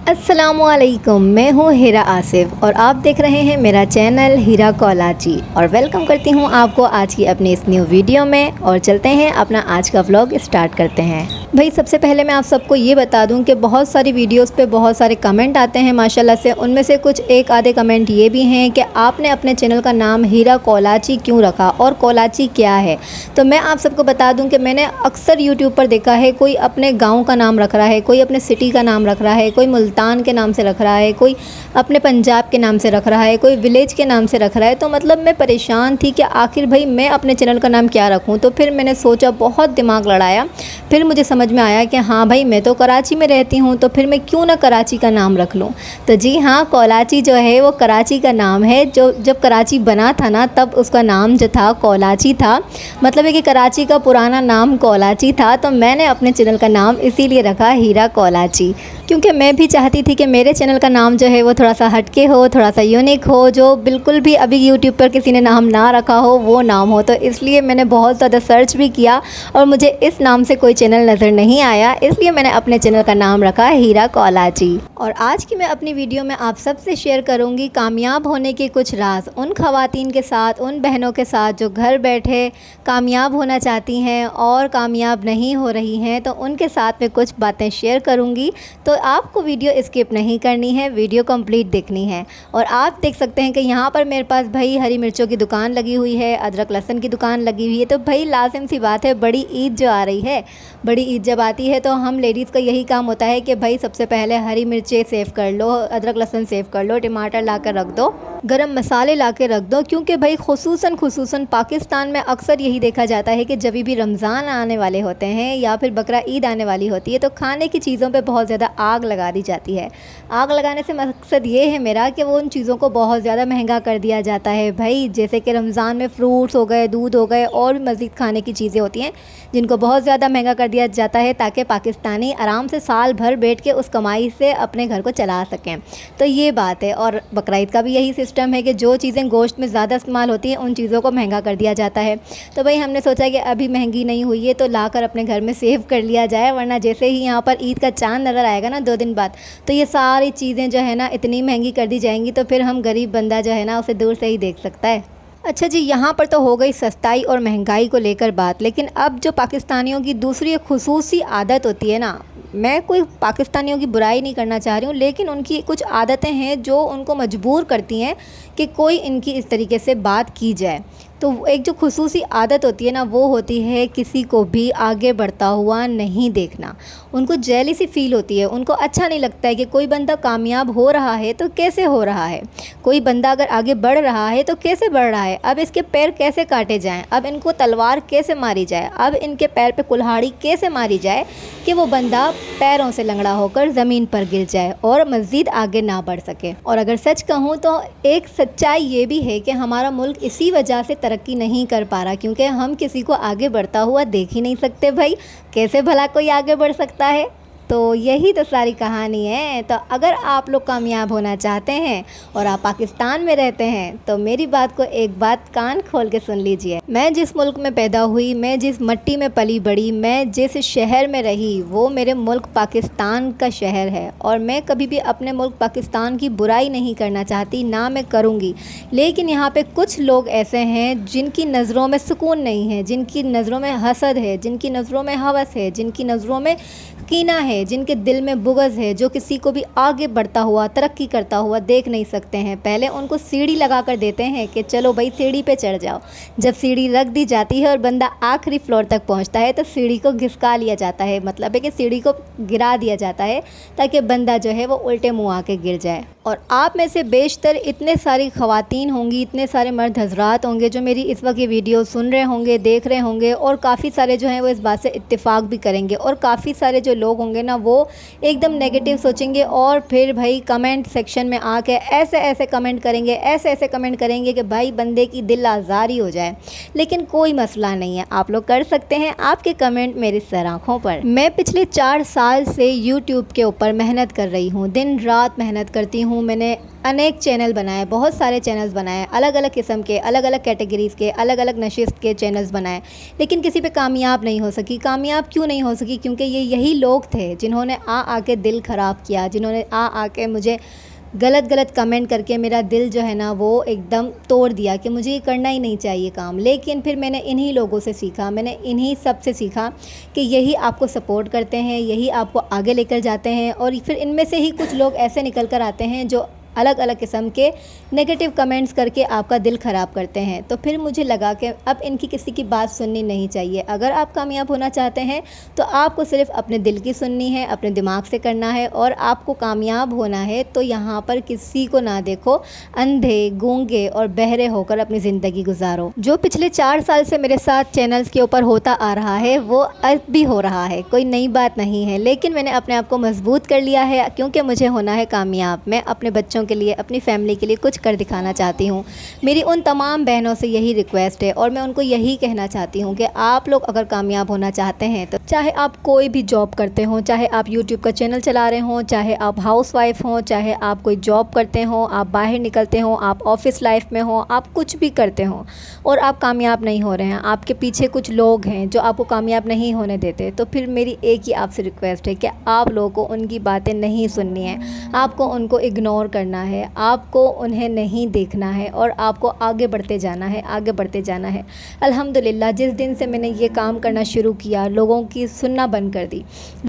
अस्सलामुअलैकुम, मैं हूँ हीरा आसिफ और आप देख रहे हैं मेरा चैनल हीरा कॉलाची। और वेलकम करती हूँ आपको आज की अपनी इस न्यू वीडियो में। और चलते हैं अपना आज का व्लॉग स्टार्ट करते हैं। भाई सबसे पहले मैं आप सबको ये बता दूं कि बहुत सारी वीडियोस पे बहुत सारे कमेंट आते हैं माशाल्लाह से। उनमें से कुछ एक आधे कमेंट ये भी हैं कि आपने अपने चैनल का नाम हीरा कॉलाची क्यों रखा और कॉलाची क्या है। तो मैं आप सबको बता दूं कि मैंने अक्सर यूट्यूब पर देखा है, कोई अपने गाँव का नाम रख रहा है, कोई अपने सिटी का नाम रख रहा है, कोई मुल्तान के नाम से रख रहा है, कोई अपने पंजाब के नाम से रख रहा है, कोई विलेज के नाम से रख रहा है। तो मतलब मैं परेशान थी कि आखिर भाई मैं अपने चैनल का नाम क्या रखूं। तो फिर मैंने सोचा, बहुत दिमाग लड़ाया, फिर मुझे समझ में आया कि हाँ भाई मैं तो कराची में रहती हूँ, तो फिर मैं क्यों ना कराची का नाम रख लूँ। तो जी हाँ, कॉलाची जो है वो कराची का नाम है। जो जब कराची बना था ना तब उसका नाम जो था कॉलाची था। मतलब है कि कराची का पुराना नाम कॉलाची था। तो मैंने अपने चैनल का नाम इसीलिए रखा हीरा कॉलाची, क्योंकि मैं भी चाहती थी कि मेरे चैनल का नाम जो है वो थोड़ा सा हटके हो, थोड़ा सा यूनिक हो, जो बिल्कुल भी अभी यूट्यूब पर किसी ने नाम ना रखा हो वो नाम हो। तो इसलिए मैंने बहुत ज़्यादा सर्च भी किया और मुझे इस नाम से कोई चैनल नज़र नहीं आया, इसलिए मैंने अपने चैनल का नाम रखा हीरा कॉलाची। और आज की मैं अपनी वीडियो में आप सबसे शेयर करूंगी कामयाब होने के कुछ राज, उन ख़वातीन के साथ, उन बहनों के साथ जो घर बैठे कामयाब होना चाहती हैं और कामयाब नहीं हो रही हैं। तो उनके साथ में कुछ बातें शेयर करूंगी। तो आपको वीडियो स्किप नहीं करनी है, वीडियो कंप्लीट देखनी है। और आप देख सकते हैं कि यहाँ पर मेरे पास भाई हरी मिर्चों की दुकान लगी हुई है, अदरक लहसुन की दुकान लगी हुई है। तो भाई लाजिम सी बात है, बड़ी ईद जो आ रही है, बड़ी ईद जब आती है तो हम लेडीज़ का यही काम होता है कि भाई सबसे पहले हरी मिर्चें सेव कर लो, अदरक लहसुन सेव कर लो, टमाटर ला कर रख दो, गरम मसाले ला के रख दो। क्योंकि भाई खुसूसन पाकिस्तान में अक्सर यही देखा जाता है कि जब भी रमज़ान आने वाले होते हैं या फिर बकरा ईद आने वाली होती है तो खाने की चीज़ों पे बहुत ज़्यादा आग लगा दी जाती है। आग लगाने से मकसद ये है मेरा कि वो उन चीज़ों को बहुत ज़्यादा महंगा कर दिया जाता है भाई। जैसे कि रमज़ान में फ्रूट्स हो गए, दूध हो गए और भी मज़ीद खाने की चीज़ें होती हैं जिनको बहुत ज़्यादा महंगा कर दिया जाता है, ताकि पाकिस्तानी आराम से साल भर बैठ के उस कमाई से अपने घर को चला सकें। तो ये बात है। और बकरा ईद का भी यही सिस्टम है कि जो चीज़ें गोश्त में ज़्यादा इस्तेमाल होती हैं उन चीज़ों को महंगा कर दिया जाता है। तो भाई हमने सोचा कि अभी महंगी नहीं हुई है तो लाकर अपने घर में सेव कर लिया जाए, वरना जैसे ही यहाँ पर ईद का चांद नज़र आएगा ना 2 दिन बाद, तो ये सारी चीज़ें जो है ना इतनी महंगी कर दी जाएंगी तो फिर हम गरीब बंदा जो है ना उसे दूर से ही देख सकता है। अच्छा जी, यहाँ पर तो हो गई सस्ताई और महंगाई को लेकर बात, लेकिन अब जो पाकिस्तानियों की दूसरी एक खुसूसी आदत होती है ना, मैं कोई पाकिस्तानियों की बुराई नहीं करना चाह रही हूँ, लेकिन उनकी कुछ आदतें हैं जो उनको मजबूर करती हैं कि कोई इनकी इस तरीके से बात की जाए। तो एक जो खुसूसी आदत होती है ना वो होती है किसी को भी आगे बढ़ता हुआ नहीं देखना। उनको जेलसी फील होती है, उनको अच्छा नहीं लगता है कि कोई बंदा कामयाब हो रहा है तो कैसे हो रहा है, कोई बंदा अगर आगे बढ़ रहा है तो कैसे बढ़ रहा है, अब इसके पैर कैसे काटे जाएं, अब इनको तलवार कैसे मारी जाए, अब इनके पैर पे कुल्हाड़ी कैसे मारी जाए कि वो बंदा पैरों से लंगड़ा होकर ज़मीन पर गिर जाए और मज़ीद आगे ना बढ़ सके। और अगर सच कहूँ तो एक सच्चाई ये भी है कि हमारा मुल्क इसी वजह से तरक्की नहीं कर पा रहा, क्योंकि हम किसी को आगे बढ़ता हुआ देख ही नहीं सकते भाई। कैसे भला कोई आगे बढ़ सकता है। तो यही तो सारी कहानी है। तो अगर आप लोग कामयाब होना चाहते हैं और आप पाकिस्तान में रहते हैं तो मेरी बात को एक बात कान खोल के सुन लीजिए। मैं जिस मुल्क में पैदा हुई, मैं जिस मिट्टी में पली बड़ी, मैं जिस शहर में रही, वो मेरे मुल्क पाकिस्तान का शहर है। और मैं कभी भी अपने मुल्क पाकिस्तान की बुराई नहीं करना चाहती, ना मैं करूँगी। लेकिन यहाँ पे कुछ लोग ऐसे हैं जिनकी नज़रों में सुकून नहीं है, जिनकी नज़रों में हसद है, जिनकी नज़रों में हवस है, जिनकी नज़रों में कीना है, जिनके दिल में बुग़्ज़ है, जो किसी को भी आगे बढ़ता हुआ, तरक्की करता हुआ देख नहीं सकते हैं। पहले उनको सीढ़ी लगा कर देते हैं कि चलो भाई सीढ़ी पे चढ़ जाओ। जब सीढ़ी रख दी जाती है और बंदा आखिरी फ्लोर तक पहुंचता है तो सीढ़ी को घिसका लिया जाता है, मतलब है कि सीढ़ी को गिरा दिया जाता है ताकि बंदा जो है वो उल्टे मुँह आके गिर जाए। और आप में से बेशतर इतने सारी ख़वातीन होंगी, इतने सारे मर्द हजरात होंगे जो मेरी इस वक्त ये वीडियो सुन रहे होंगे, देख रहे होंगे, और काफ़ी सारे जो हैं वो इस बात से इत्तेफाक भी करेंगे। और काफ़ी सारे जो लोग होंगे ना वो एकदम नेगेटिव सोचेंगे और फिर भाई कमेंट सेक्शन में आके ऐसे ऐसे कमेंट करेंगे, ऐसे ऐसे कमेंट करेंगे कि भाई बंदे की दिल आज़ारी हो जाए। लेकिन कोई मसला नहीं है, आप लोग कर सकते हैं आपके कमेंट मेरी सर आँखों पर। मैं पिछले 4 साल से यूट्यूब के ऊपर मेहनत कर रही हूँ, दिन रात मेहनत करती हूँ। हूँ, मैंने अनेक चैनल बनाए, बहुत सारे चैनल्स बनाए, अलग अलग किस्म के, अलग अलग कैटेगरीज़ के, अलग अलग नशिस्त के चैनल्स बनाए, लेकिन किसी पे कामयाब नहीं हो सकी। कामयाब क्यों नहीं हो सकी? क्योंकि यही लोग थे जिन्होंने आके दिल ख़राब किया, जिन्होंने आके मुझे गलत गलत कमेंट करके मेरा दिल जो है ना वो एकदम तोड़ दिया कि मुझे ये करना ही नहीं चाहिए काम। लेकिन फिर मैंने इन्हीं लोगों से सीखा, मैंने इन्हीं सब से सीखा कि यही आपको सपोर्ट करते हैं, यही आपको आगे लेकर जाते हैं। और फिर इनमें से ही कुछ लोग ऐसे निकल कर आते हैं जो अलग अलग किस्म के नेगेटिव कमेंट्स करके आपका दिल ख़राब करते हैं। तो फिर मुझे लगा कि अब इनकी किसी की बात सुननी नहीं चाहिए। अगर आप कामयाब होना चाहते हैं तो आपको सिर्फ अपने दिल की सुननी है, अपने दिमाग से करना है। और आपको कामयाब होना है तो यहाँ पर किसी को ना देखो, अंधे गूंगे और बहरे होकर अपनी ज़िंदगी गुजारो। जो पिछले 4 साल से मेरे साथ चैनल्स के ऊपर होता आ रहा है वो अब भी हो रहा है, कोई नई बात नहीं है। लेकिन मैंने अपने आप को मजबूत कर लिया है क्योंकि मुझे होना है कामयाब। मैं अपने बच्चों के लिए, अपनी फैमिली के लिए कुछ कर दिखाना चाहती हूँ। मेरी उन तमाम बहनों से यही रिक्वेस्ट है और मैं उनको यही कहना चाहती हूँ कि आप लोग अगर कामयाब होना चाहते हैं तो चाहे आप कोई भी जॉब करते हो, चाहे आप यूट्यूब का चैनल चला रहे हों, चाहे आप हाउसवाइफ हों, चाहे आप कोई जॉब करते हों, आप बाहर निकलते हों, आप ऑफिस लाइफ में हों, आप कुछ भी करते हों और आप कामयाब नहीं हो रहे हैं, आपके पीछे कुछ लोग हैं जो आपको कामयाब नहीं होने देते, तो फिर मेरी एक ही आपसे रिक्वेस्ट है कि आप लोगों को उनकी बातें नहीं सुननी है, आपको उनको इग्नोर करना है, आपको उन्हें नहीं देखना है और आपको आगे बढ़ते जाना है, आगे बढ़ते जाना है। अल्हम्दुलिल्लाह जिस दिन से मैंने ये काम करना शुरू किया, लोगों की सुनना बंद कर दी,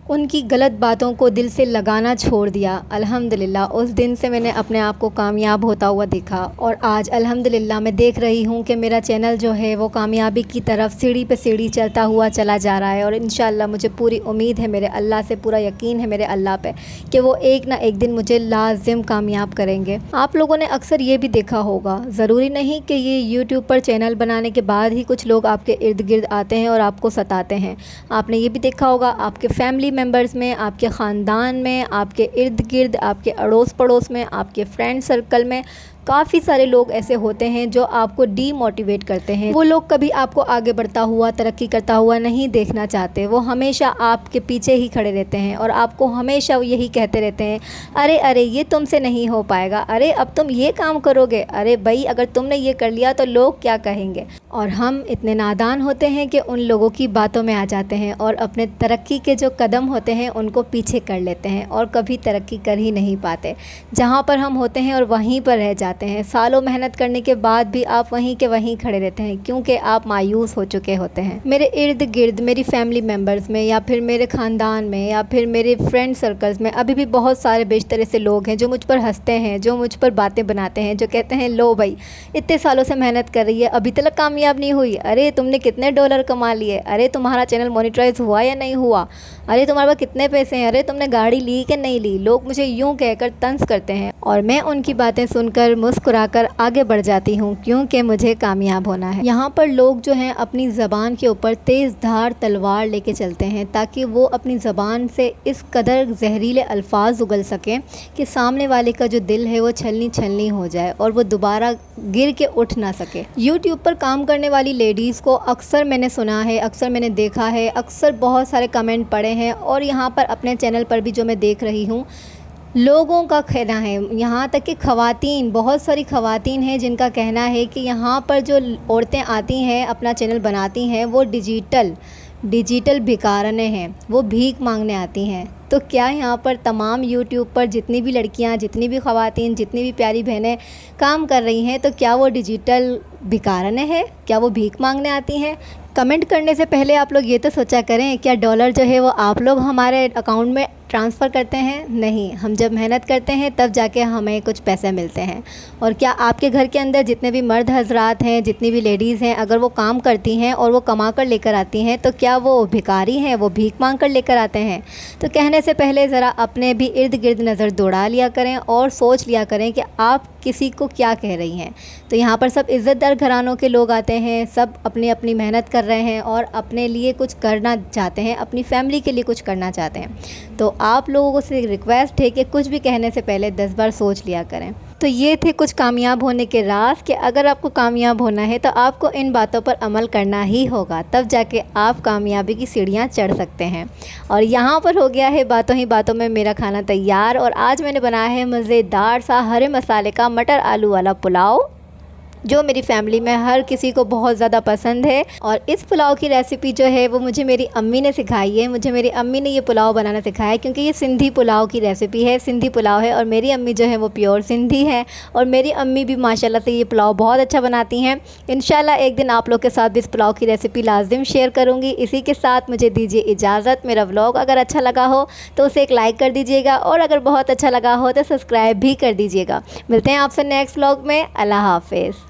उनकी गलत बातों को दिल से लगाना छोड़ दिया, अल्हम्दुलिल्लाह उस दिन से मैंने अपने आप को कामयाब होता हुआ देखा। और आज अल्हम्दुलिल्लाह मैं देख रही हूँ कि मेरा चैनल जो है वो कामयाबी की तरफ सीढ़ी पे सीढ़ी चलता हुआ चला जा रहा है। और इंशाअल्लाह मुझे पूरी उम्मीद है, मेरे अल्लाह से पूरा यकीन है मेरे अल्लाह पे कि वो एक ना एक दिन मुझे लाजिम कामयाब करेंगे। आप लोगों ने अक्सर ये भी देखा होगा, ज़रूरी नहीं कि ये यूट्यूब पर चैनल बनाने के बाद ही कुछ लोग आपके इर्द गिर्द आते हैं और आपको सताते हैं। आपने ये भी देखा होगा आपके फैमिली मेम्बर्स में, आपके ख़ानदान में, आपके इर्द गिर्द, आपके अड़ोस पड़ोस में, आपके फ्रेंड सर्कल में काफ़ी सारे लोग ऐसे होते हैं जो आपको डीमोटिवेट करते हैं। वो लोग कभी आपको आगे बढ़ता हुआ, तरक्की करता हुआ नहीं देखना चाहते। वो हमेशा आपके पीछे ही खड़े रहते हैं और आपको हमेशा यही कहते रहते हैं, अरे अरे ये तुमसे नहीं हो पाएगा, अरे अब तुम ये काम करोगे, अरे भाई अगर तुमने ये कर लिया तो लोग क्या कहेंगे। और हम इतने नादान होते हैं कि उन लोगों की बातों में आ जाते हैं और अपने तरक्की के जो कदम होते हैं उनको पीछे कर लेते हैं और कभी तरक्की कर ही नहीं पाते। जहाँ पर हम होते हैं और वहीं पर रह जाते हैं। सालों मेहनत करने के बाद भी आप वहीं के वहीं खड़े रहते हैं क्योंकि आप मायूस हो चुके होते हैं। मेरे इर्द गिर्द, मेरी फैमिली मेम्बर्स में या फिर मेरे ख़ानदान में या फिर मेरे फ्रेंड सर्कल्स में अभी भी बहुत सारे बेशतर ऐसे लोग हैं जो मुझ पर हंसते हैं, जो मुझ पर बातें बनाते हैं, जो कहते हैं लो भाई इतने सालों से मेहनत कर रही है, अभी तक कामयाब नहीं हुई, अरे तुमने कितने डॉलर कमा लिए, अरे तुम्हारा चैनल मोनेटाइज हुआ या नहीं हुआ, अरे तुम्हारे पास कितने पैसे हैं, अरे तुमने गाड़ी ली कि नहीं ली। लोग मुझे यूँ कहकर तंज करते हैं और मैं उनकी बातें सुनकर मुस्कुराकर आगे बढ़ जाती हूँ क्योंकि मुझे कामयाब होना है। यहाँ पर लोग जो हैं अपनी ज़बान के ऊपर तेज़ धार तलवार लेके चलते हैं ताकि वो अपनी ज़बान से इस कदर जहरीले अल्फाज उगल सकें कि सामने वाले का जो दिल है वो छलनी छलनी हो जाए और वो दोबारा गिर के उठ ना सके। यूट्यूब पर काम करने वाली लेडीज़ को अक्सर मैंने सुना है, अक्सर मैंने देखा है, अक्सर बहुत सारे कमेंट पढ़े हैं और यहाँ पर अपने चैनल पर भी जो मैं देख रही हूँ लोगों का कहना है, यहाँ तक कि ख़वातीन, बहुत सारी ख़वातीन हैं जिनका कहना है कि यहाँ पर जो औरतें आती हैं अपना चैनल बनाती हैं वो डिजिटल भिखारने हैं, वो भीख मांगने आती हैं। तो क्या यहाँ पर तमाम यूट्यूब पर जितनी भी लड़कियाँ, जितनी भी ख़वातीन, जितनी भी प्यारी बहनें काम कर रही हैं तो क्या वो डिजिटल भिखारने हैं, क्या वो भीख मांगने आती हैं? कमेंट करने से पहले आप लोग ये तो सोचा करें, क्या डॉलर जो है वो आप लोग हमारे अकाउंट में ट्रांसफ़र करते हैं? नहीं, हम जब मेहनत करते हैं तब जाके हमें कुछ पैसे मिलते हैं। और क्या आपके घर के अंदर जितने भी मर्द हजरात हैं, जितनी भी लेडीज़ हैं, अगर वो काम करती हैं और वो कमा कर लेकर आती हैं तो क्या वो भिखारी हैं, वो भीख मांग कर लेकर आते हैं? तो कहने से पहले ज़रा अपने भी इर्द गिर्द नज़र दौड़ा लिया करें और सोच लिया करें कि आप किसी को क्या कह रही हैं। तो यहाँ पर सब इज़्ज़तदार घरानों के लोग आते हैं, सब अपनी अपनी मेहनत कर रहे हैं और अपने लिए कुछ करना चाहते हैं, अपनी फैमिली के लिए कुछ करना चाहते हैं। तो आप लोगों से रिक्वेस्ट है कि कुछ भी कहने से पहले 10 बार सोच लिया करें। तो ये थे कुछ कामयाब होने के राज कि अगर आपको कामयाब होना है तो आपको इन बातों पर अमल करना ही होगा, तब जाके आप कामयाबी की सीढ़ियाँ चढ़ सकते हैं। और यहाँ पर हो गया है बातों ही बातों में मेरा खाना तैयार। और आज मैंने बनाया है मज़ेदार सा हरे मसाले का मटर आलू वाला पुलाव, जो मेरी फैमिली में हर किसी को बहुत ज़्यादा पसंद है। और इस पुलाव की रेसिपी जो है वो मुझे मेरी अम्मी ने सिखाई है। मुझे मेरी अम्मी ने ये पुलाव बनाना सिखाया है, क्योंकि ये सिंधी पुलाव की रेसिपी है, सिंधी पुलाव है। और मेरी अम्मी जो है वो प्योर सिंधी है, और मेरी अम्मी भी माशाल्लाह से ये पुलाव बहुत अच्छा बनाती हैं। इंशाल्लाह एक दिन आप लोग के साथ भी इस पुलाव की रेसिपी लाजिम शेयर करूँगी। इसी के साथ मुझे दीजिए इजाज़त। मेरा व्लॉग अगर अच्छा लगा हो तो उसे एक लाइक कर दीजिएगा, और अगर बहुत अच्छा लगा हो तो सब्सक्राइब भी कर दीजिएगा। मिलते हैं आपसे नेक्स्ट व्लॉग में। अल्लाह हाफिज़।